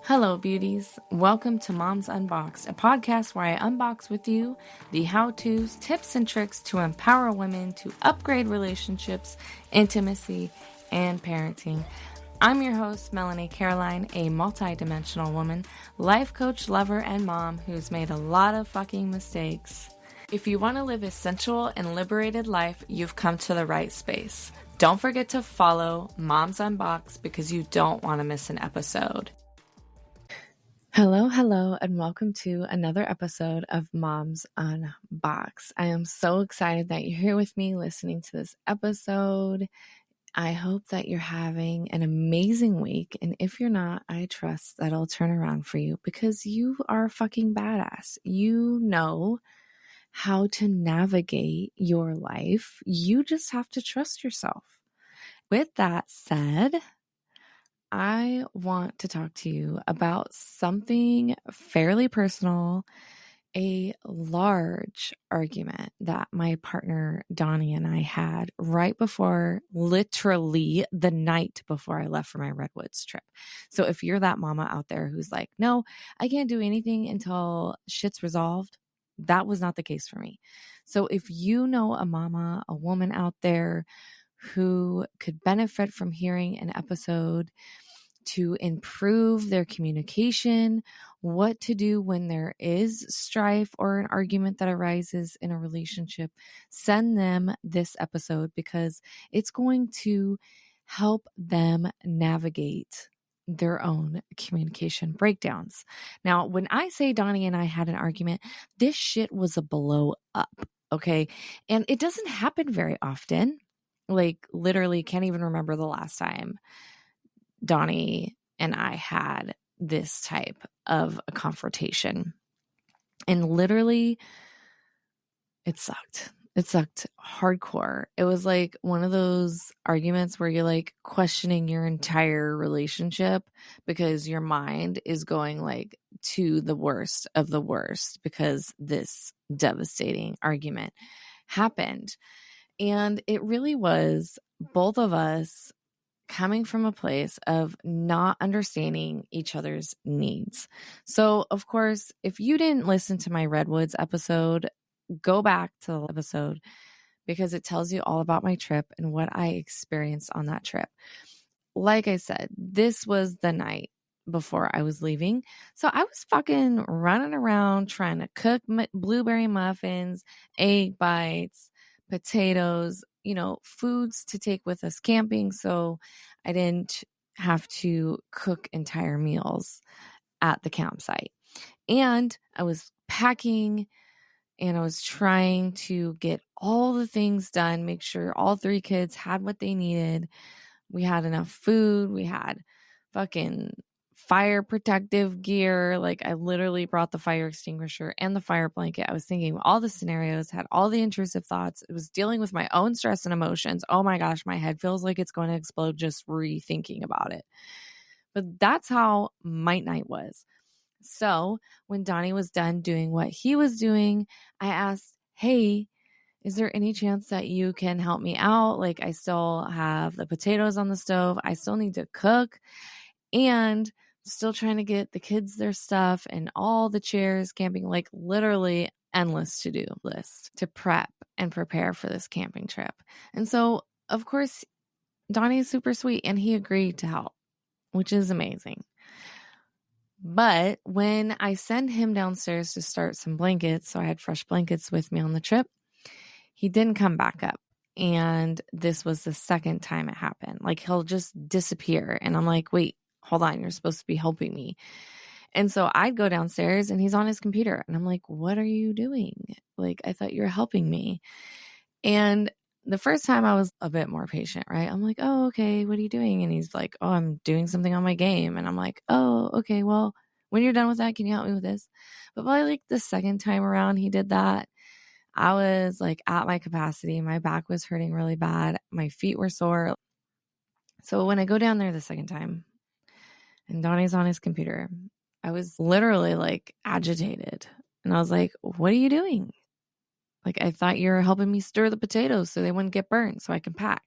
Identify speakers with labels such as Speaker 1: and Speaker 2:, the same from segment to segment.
Speaker 1: Hello, beauties. Welcome to Moms Unboxed, a podcast where I unbox with you the how-tos, tips, and tricks to empower women to upgrade relationships, intimacy, and parenting. I'm your host, Melanie Caroline, a multi-dimensional woman, life coach, lover, and mom who's made a lot of fucking mistakes. If you want to live a sensual and liberated life, you've come to the right space. Don't forget to follow Moms Unboxed because you don't want to miss an episode. Hello, and welcome to another episode of Moms Unboxed. I am so excited that you're here with me listening to this episode. I hope that you're having an amazing week, and if you're not, I trust that it'll turn around for you because you are a fucking badass. You know how to navigate your life. You just have to trust yourself. With that said, I want to talk to you about something fairly personal, a large argument that my partner Donnie and I had right before, literally the night before I left for my Redwoods trip. So if you're that mama out there who's like, no, I can't do anything until shit's resolved, that was not the case for me. So if you know a mama, a woman out there who could benefit from hearing an episode to improve their communication, what to do when there is strife or an argument that arises in a relationship, send them this episode because it's going to help them navigate their own communication breakdowns. Now, when I say Donnie and I had an argument, this shit was a blow up, okay? And it doesn't happen very often. Like, literally can't even remember the last time Donnie and I had this type of a confrontation. And literally, it sucked. It sucked hardcore. It was like one of those arguments where you're like questioning your entire relationship because your mind is going like to the worst of the worst because this devastating argument happened. And it really was both of us coming from a place of not understanding each other's needs. So, of course, if you didn't listen to my Redwoods episode, go back to the episode because it tells you all about my trip and what I experienced on that trip. Like I said, this was the night before I was leaving. So I was fucking running around trying to cook blueberry muffins, egg bites, potatoes, foods to take with us camping. So I didn't have to cook entire meals at the campsite. And I was packing and I was trying to get all the things done, make sure all three kids had what they needed. We had enough food. We had fucking fire protective gear. Like I literally brought the fire extinguisher and the fire blanket. I was thinking all the scenarios, had all the intrusive thoughts. It was dealing with my own stress and emotions. Oh my gosh, my head feels like it's going to explode just rethinking about it. But that's how my night was. So when Donnie was done doing what he was doing, I asked, hey, is there any chance that you can help me out? Like I still have the potatoes on the stove. I still need to cook and still trying to get the kids their stuff and all the chairs camping, like literally endless to-do list to prep and prepare for this camping trip. And so, of course, Donnie is super sweet and he agreed to help, which is amazing. But when I send him downstairs to start some blankets, so I had fresh blankets with me on the trip, he didn't come back up. And this was the second time it happened. Like he'll just disappear. And I'm like, wait, hold on, you're supposed to be helping me. And so I'd go downstairs and he's on his computer. And I'm like, what are you doing? Like, I thought you were helping me. And the first time I was a bit more patient, right? I'm like, oh, okay, what are you doing? And he's like, oh, I'm doing something on my game. And I'm like, oh, okay, well, when you're done with that, can you help me with this? But by like the second time around he did that, I was like at my capacity. My back was hurting really bad. My feet were sore. So when I go down there the second time and Donnie's on his computer, I was literally like agitated. And I was like, what are you doing? Like, I thought you were helping me stir the potatoes so they wouldn't get burned so I can pack.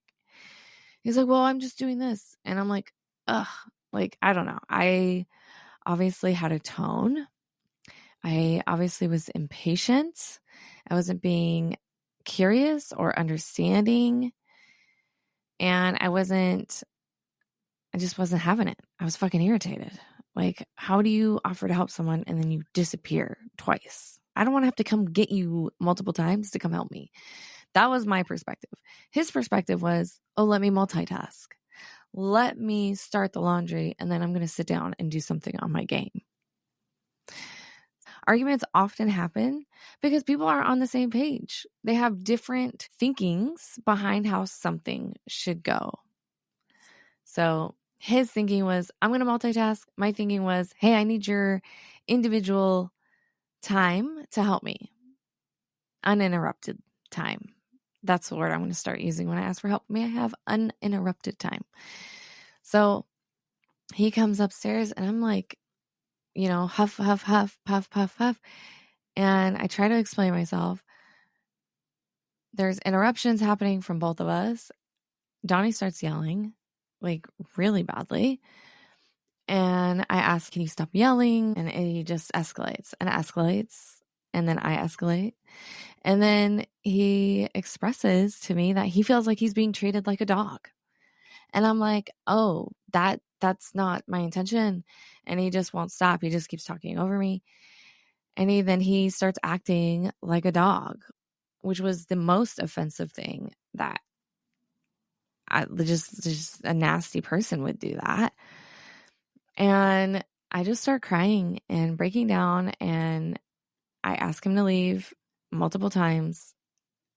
Speaker 1: He's like, well, I'm just doing this. And I'm like, ugh, like, I don't know. I obviously had a tone. I obviously was impatient. I wasn't being curious or understanding. And I just wasn't having it. I was fucking irritated. Like, how do you offer to help someone and then you disappear twice? I don't want to have to come get you multiple times to come help me. That was my perspective. His perspective was, oh, let me multitask. Let me start the laundry and then I'm going to sit down and do something on my game. Arguments often happen because people aren't on the same page. They have different thinkings behind how something should go. So his thinking was, I'm going to multitask. My thinking was, hey, I need your individual time to help me. Uninterrupted time. That's the word I'm going to start using when I ask for help. May I have uninterrupted time? So he comes upstairs and I'm like, huff, huff, huff, puff, puff, puff. And I try to explain myself. There's interruptions happening from both of us. Donnie starts yelling, like really badly. And I ask, can you stop yelling? And he just escalates and escalates. And then I escalate. And then he expresses to me that he feels like he's being treated like a dog. And I'm like, oh, that's not my intention. And he just won't stop. He just keeps talking over me. And then he starts acting like a dog, which was the most offensive thing that just a nasty person would do that. And I just start crying and breaking down, and I ask him to leave multiple times,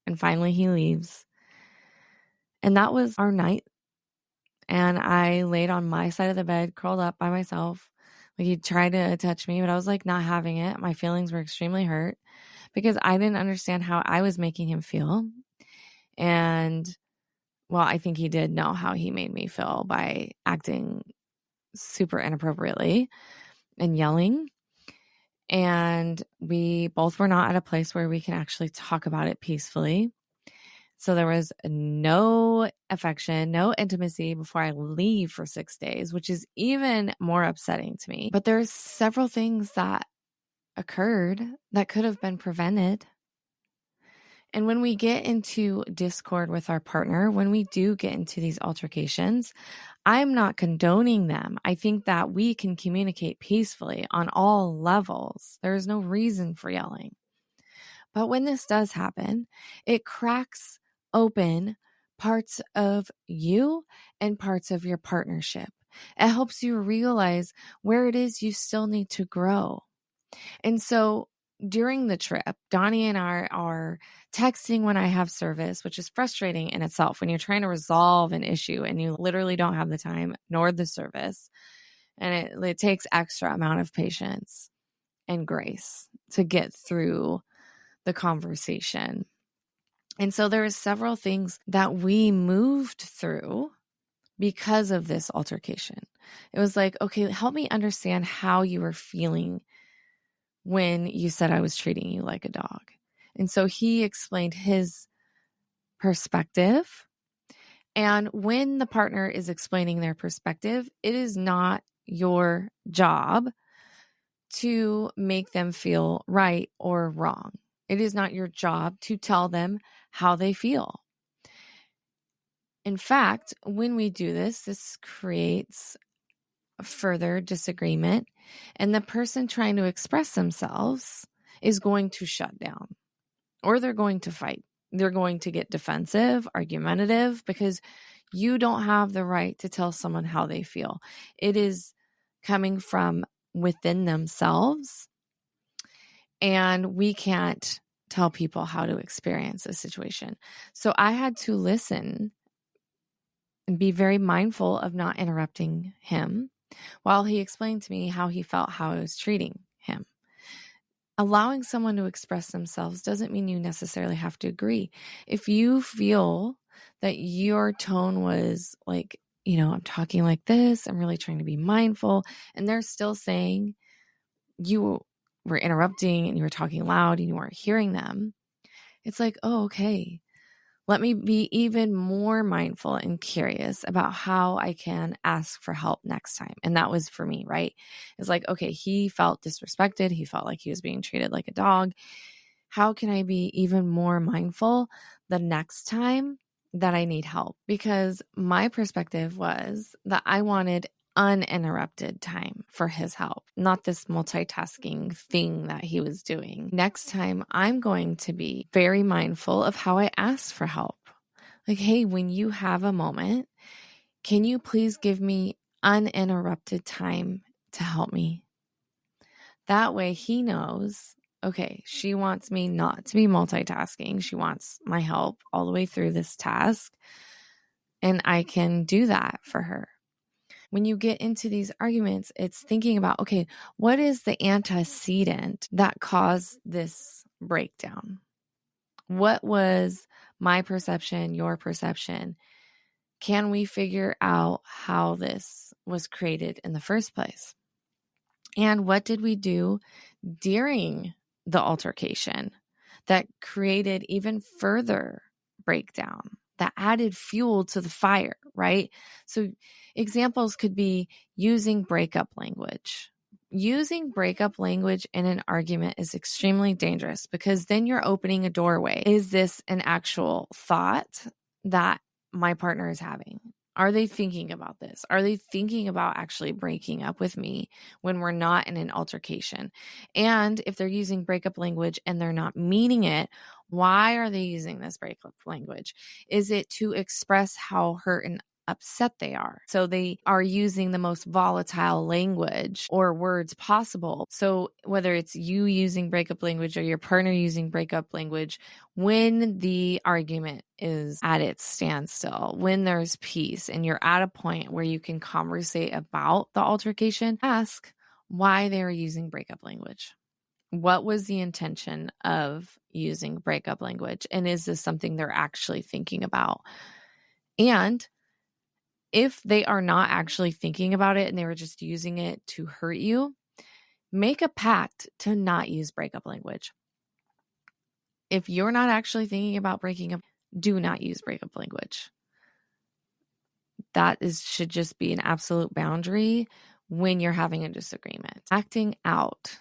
Speaker 1: and finally he leaves. And that was our night. And I laid on my side of the bed, curled up by myself. Like, he tried to touch me, but I was like not having it. My feelings were extremely hurt because I didn't understand how I was making him feel. And well, I think he did know how he made me feel by acting super inappropriately and yelling. And we both were not at a place where we can actually talk about it peacefully. So there was no affection, no intimacy before I leave for 6 days, which is even more upsetting to me. But there's several things that occurred that could have been prevented. And when we get into discord with our partner, when we do get into these altercations, I'm not condoning them. I think that we can communicate peacefully on all levels. There is no reason for yelling. But when this does happen, it cracks open parts of you and parts of your partnership. It helps you realize where it is you still need to grow. And so during the trip, Donnie and I are texting when I have service, which is frustrating in itself when you're trying to resolve an issue and you literally don't have the time nor the service. And it takes extra amount of patience and grace to get through the conversation. And so there were several things that we moved through because of this altercation. It was like, okay, help me understand how you were feeling when you said I was treating you like a dog. And so he explained his perspective. And when the partner is explaining their perspective, it is not your job to make them feel right or wrong. It is not your job to tell them how they feel. In fact, when we do this creates further disagreement, and the person trying to express themselves is going to shut down, or they're going to fight. They're going to get defensive, argumentative, because you don't have the right to tell someone how they feel. It is coming from within themselves, and we can't tell people how to experience a situation. So I had to listen and be very mindful of not interrupting him while he explained to me how he felt, how I was treating him. Allowing someone to express themselves doesn't mean you necessarily have to agree. If you feel that your tone was like, I'm talking like this, I'm really trying to be mindful, and they're still saying you were interrupting and you were talking loud and you weren't hearing them, it's like, oh, okay. Let me be even more mindful and curious about how I can ask for help next time. And that was for me, right? It's like, okay, he felt disrespected. He felt like he was being treated like a dog. How can I be even more mindful the next time that I need help? Because my perspective was that I wanted uninterrupted time for his help, not this multitasking thing that he was doing. Next time, I'm going to be very mindful of how I ask for help. Like, hey, when you have a moment, can you please give me uninterrupted time to help me? That way he knows, okay, she wants me not to be multitasking. She wants my help all the way through this task, and I can do that for her. When you get into these arguments, it's thinking about, okay, what is the antecedent that caused this breakdown? What was my perception, your perception? Can we figure out how this was created in the first place? And what did we do during the altercation that created even further breakdown, that added fuel to the fire, right? So examples could be using breakup language. Using breakup language in an argument is extremely dangerous because then you're opening a doorway. Is this an actual thought that my partner is having? Are they thinking about this? Are they thinking about actually breaking up with me when we're not in an altercation? And if they're using breakup language and they're not meaning it, why are they using this breakup language? Is it to express how hurt and upset they are? So they are using the most volatile language or words possible. So whether it's you using breakup language or your partner using breakup language, when the argument is at its standstill, when there's peace and you're at a point where you can conversate about the altercation, ask why they're using breakup language. What was the intention of using breakup language? And is this something they're actually thinking about? And if they are not actually thinking about it and they were just using it to hurt you, make a pact to not use breakup language. If you're not actually thinking about breaking up, do not use breakup language. That should just be an absolute boundary when you're having a disagreement. Acting out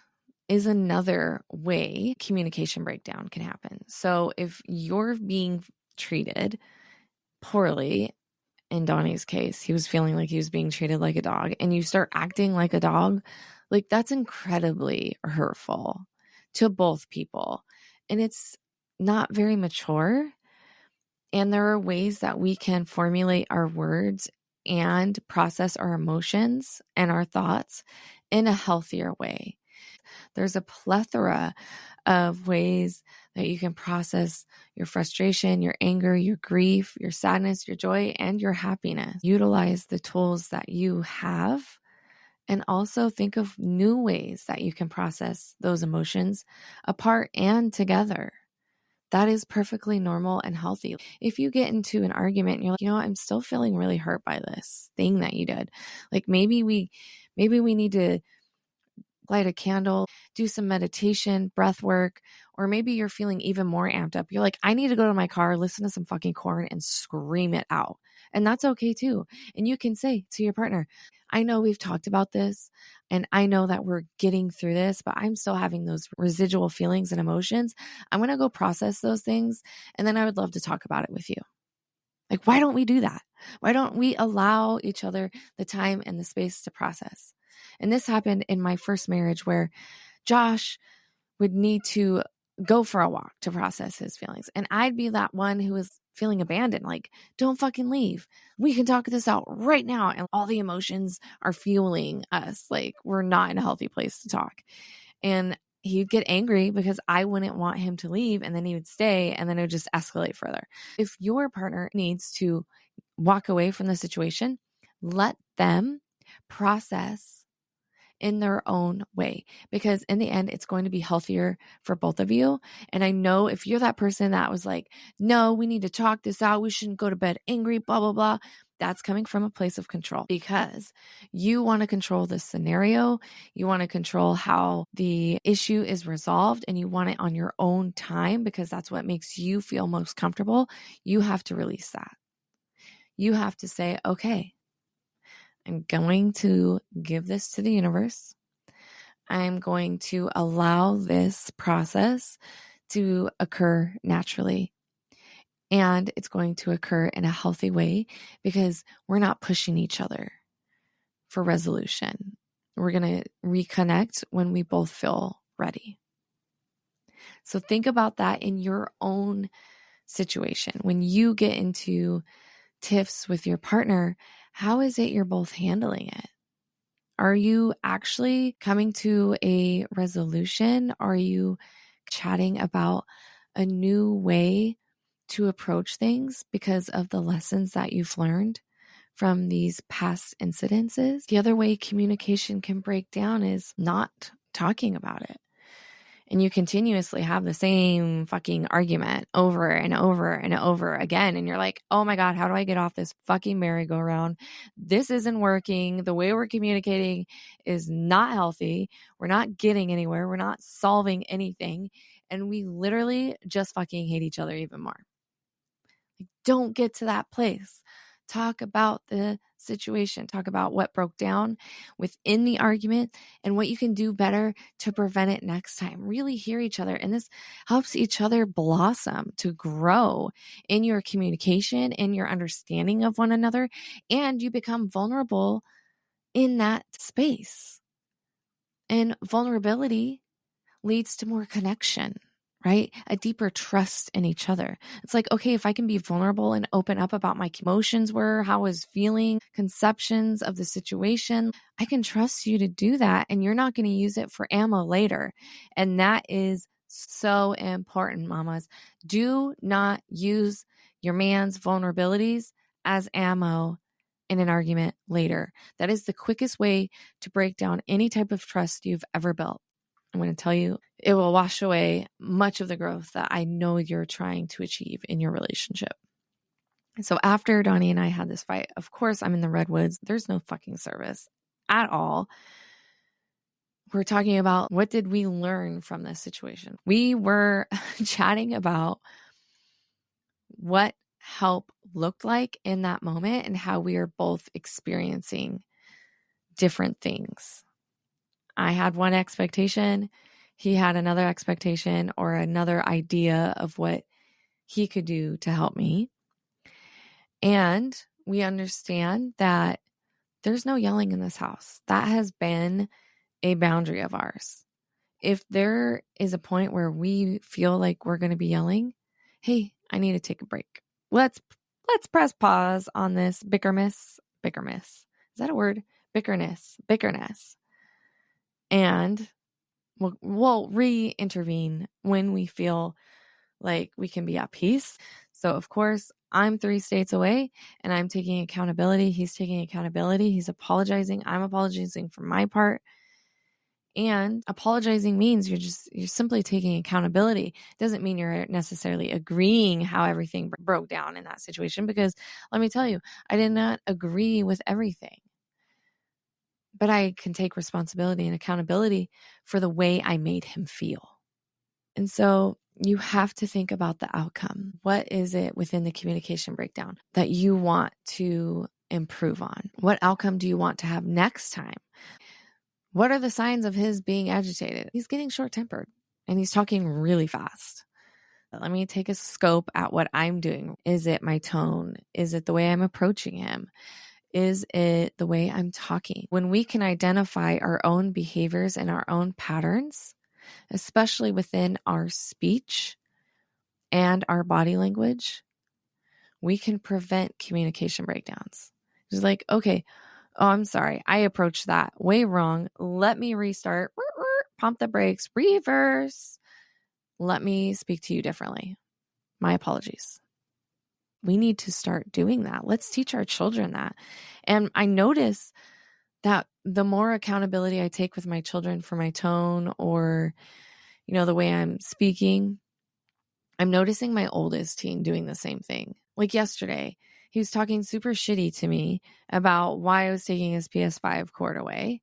Speaker 1: is another way communication breakdown can happen. So if you're being treated poorly, in Donnie's case, he was feeling like he was being treated like a dog, and you start acting like a dog, like that's incredibly hurtful to both people. And it's not very mature. And there are ways that we can formulate our words and process our emotions and our thoughts in a healthier way. There's a plethora of ways that you can process your frustration, your anger, your grief, your sadness, your joy, and your happiness. Utilize the tools that you have, and also think of new ways that you can process those emotions apart and together. That is perfectly normal and healthy. If you get into an argument and you're like, you know what, I'm still feeling really hurt by this thing that you did. Like maybe we need to light a candle, do some meditation, breath work, or maybe you're feeling even more amped up. You're like, I need to go to my car, listen to some fucking corn and scream it out. And that's okay too. And you can say to your partner, I know we've talked about this and I know that we're getting through this, but I'm still having those residual feelings and emotions. I'm going to go process those things. And then I would love to talk about it with you. Like, why don't we do that? Why don't we allow each other the time and the space to process? And this happened in my first marriage where Josh would need to go for a walk to process his feelings. And I'd be that one who was feeling abandoned, like, don't fucking leave. We can talk this out right now. And all the emotions are fueling us. Like, we're not in a healthy place to talk. And he'd get angry because I wouldn't want him to leave, and then he would stay, and then it would just escalate further. If your partner needs to walk away from the situation, let them process in their own way, because in the end, it's going to be healthier for both of you. And I know if you're that person that was like, no, we need to talk this out, we shouldn't go to bed angry, blah, blah, blah, That's coming from a place of control because you want to control the scenario. You want to control how the issue is resolved, and you want it on your own time because that's what makes you feel most comfortable. You have to release that. You have to say, okay, I'm going to give this to the universe. I'm going to allow this process to occur naturally. And it's going to occur in a healthy way because we're not pushing each other for resolution. We're going to reconnect when we both feel ready. So think about that in your own situation. When you get into tiffs with your partner, how is it you're both handling it? Are you actually coming to a resolution? Are you chatting about a new way to approach things because of the lessons that you've learned from these past incidences? The other way communication can break down is not talking about it. And you continuously have the same fucking argument over and over and over again. And you're like, oh my God, how do I get off this fucking merry-go-round? This isn't working. The way we're communicating is not healthy. We're not getting anywhere. We're not solving anything. And we literally just fucking hate each other even more. Like, don't get to that place. Talk about the situation. Talk about what broke down within the argument and what you can do better to prevent it next time. Really hear each other. And this helps each other blossom, to grow in your communication, in your understanding of one another, and you become vulnerable in that space. And vulnerability leads to more connection, right? A deeper trust in each other. It's like, okay, if I can be vulnerable and open up about my emotions how I was feeling, conceptions of the situation, I can trust you to do that, and you're not going to use it for ammo later. And that is so important, mamas. Do not use your man's vulnerabilities as ammo in an argument later. That is the quickest way to break down any type of trust you've ever built. I'm going to tell you, it will wash away much of the growth that I know you're trying to achieve in your relationship. So after Donnie and I had this fight, of course, I'm in the redwoods. There's no fucking service at all. We're talking about, what did we learn from this situation? We were chatting about what help looked like in that moment and how we are both experiencing different things. I had one expectation. He had another expectation or another idea of what he could do to help me. And we understand that there's no yelling in this house. That has been a boundary of ours. If there is a point where we feel like we're going to be yelling, hey, I need to take a break. Let's press pause on this bickermas. Is that a word? Bickerness. And we'll re-intervene when we feel like we can be at peace. So, of course, I'm 3 states away and I'm taking accountability. He's taking accountability. He's apologizing. I'm apologizing for my part. And apologizing means you're simply taking accountability. It doesn't mean you're necessarily agreeing how everything broke down in that situation, because let me tell you, I did not agree with everything. But I can take responsibility and accountability for the way I made him feel. And so you have to think about the outcome. What is it within the communication breakdown that you want to improve on? What outcome do you want to have next time? What are the signs of his being agitated? He's getting short-tempered and he's talking really fast. Let me take a scope at what I'm doing. Is it my tone? Is it the way I'm approaching him? Is it the way I'm talking? When we can identify our own behaviors and our own patterns, especially within our speech and our body language, we can prevent communication breakdowns. It's like, okay, oh, I'm sorry. I approached that way wrong. Let me restart. Pump the brakes. Reverse. Let me speak to you differently. My apologies. We need to start doing that. Let's teach our children that. And I notice that the more accountability I take with my children for my tone or, the way I'm speaking, I'm noticing my oldest teen doing the same thing. Like yesterday, he was talking super shitty to me about why I was taking his PS5 cord away.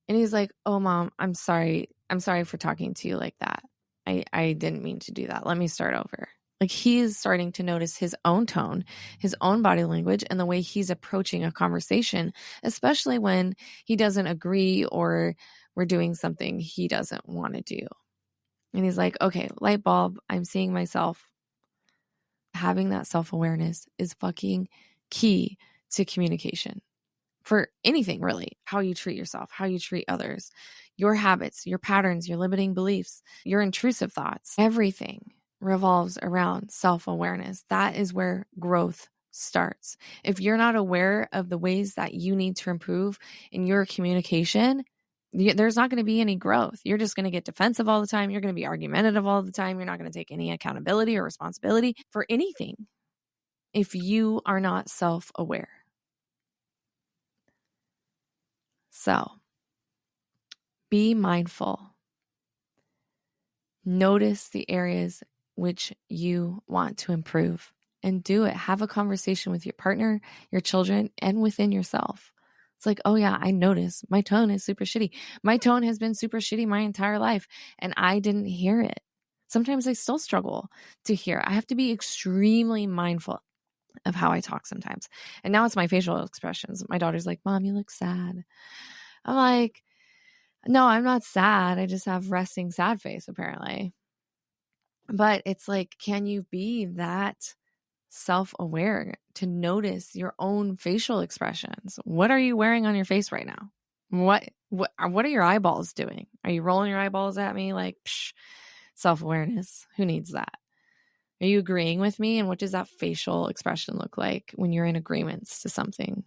Speaker 1: And he's like, oh, Mom, I'm sorry. I'm sorry for talking to you like that. I didn't mean to do that. Let me start over. Like, he is starting to notice his own tone, his own body language, and the way he's approaching a conversation, especially when he doesn't agree or we're doing something he doesn't want to do. And he's like, okay, light bulb, I'm seeing myself. Having that self-awareness is fucking key to communication. For anything, really, how you treat yourself, how you treat others, your habits, your patterns, your limiting beliefs, your intrusive thoughts, everything revolves around self-awareness. That is where growth starts. If you're not aware of the ways that you need to improve in your communication, there's not going to be any growth. You're just going to get defensive all the time. You're going to be argumentative all the time. You're not going to take any accountability or responsibility for anything if you are not self-aware. So, be mindful. Notice the areas which you want to improve and do it. Have a conversation with your partner, your children, and within yourself. It's like, oh yeah, I notice my tone is super shitty. My tone has been super shitty my entire life, and I didn't hear it. Sometimes I still struggle to hear. I have to be extremely mindful of how I talk sometimes. And now it's my facial expressions. My daughter's like, Mom, you look sad. I'm like, no, I'm not sad. I just have resting sad face, apparently. But it's like, can you be that self-aware to notice your own facial expressions? What are you wearing on your face right now? What are your eyeballs doing? Are you rolling your eyeballs at me like, psh, self-awareness? Who needs that? Are you agreeing with me? And what does that facial expression look like when you're in agreements to something?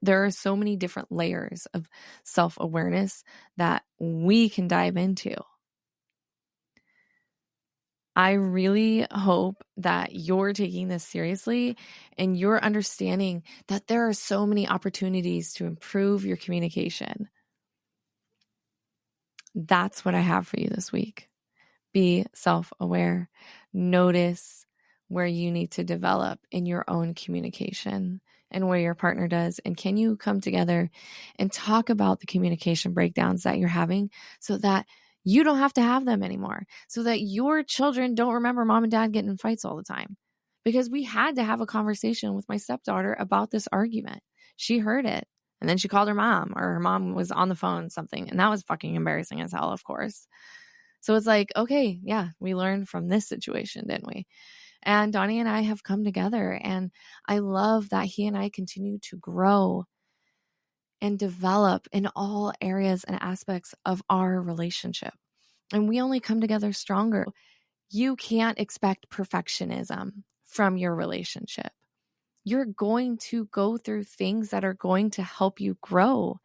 Speaker 1: There are so many different layers of self-awareness that we can dive into. I really hope that you're taking this seriously and you're understanding that there are so many opportunities to improve your communication. That's what I have for you this week. Be self-aware. Notice where you need to develop in your own communication and where your partner does. And can you come together and talk about the communication breakdowns that you're having so that you don't have to have them anymore, so that your children don't remember mom and dad getting in fights all the time? Because we had to have a conversation with my stepdaughter about this argument. She heard it, and then she called her mom, or her mom was on the phone, something, and that was fucking embarrassing as hell, of course. So it's like, okay, yeah, we learned from this situation, didn't we? And Donnie and I have come together, and I love that he and I continue to grow and develop in all areas and aspects of our relationship. And we only come together stronger. You can't expect perfectionism from your relationship. You're going to go through things that are going to help you grow.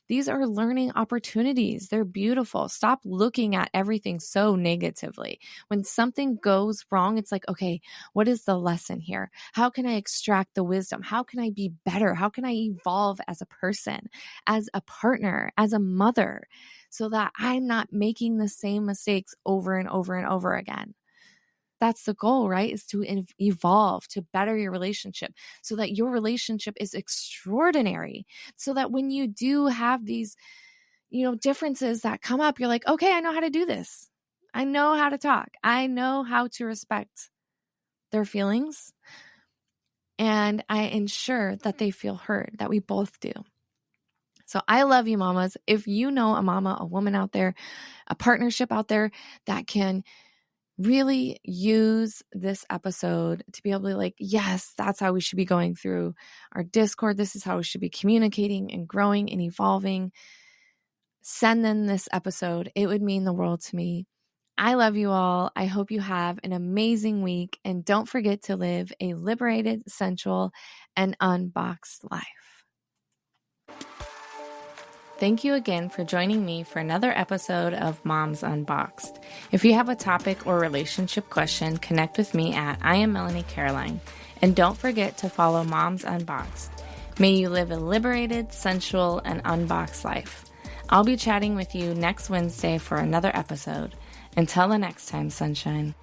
Speaker 1: These are learning opportunities. They're beautiful. Stop looking at everything so negatively. When something goes wrong, it's like, okay, what is the lesson here? How can I extract the wisdom? How can I be better? How can I evolve as a person, as a partner, as a mother, so that I'm not making the same mistakes over and over and over again? That's the goal, right? Is to evolve, to better your relationship so that your relationship is extraordinary. So that when you do have these, differences that come up, you're like, okay, I know how to do this. I know how to talk. I know how to respect their feelings. And I ensure that they feel heard, that we both do. So I love you, mamas. If you know a mama, a woman out there, a partnership out there that can really use this episode to be able to like, yes, that's how we should be going through our Discord. This is how we should be communicating and growing and evolving. Send them this episode. It would mean the world to me. I love you all. I hope you have an amazing week. And don't forget to live a liberated, sensual, and unboxed life. Thank you again for joining me for another episode of Moms Unboxed. If you have a topic or relationship question, connect with me at I am Melanie Caroline. And don't forget to follow Moms Unboxed. May you live a liberated, sensual, and unboxed life. I'll be chatting with you next Wednesday for another episode. Until the next time, sunshine.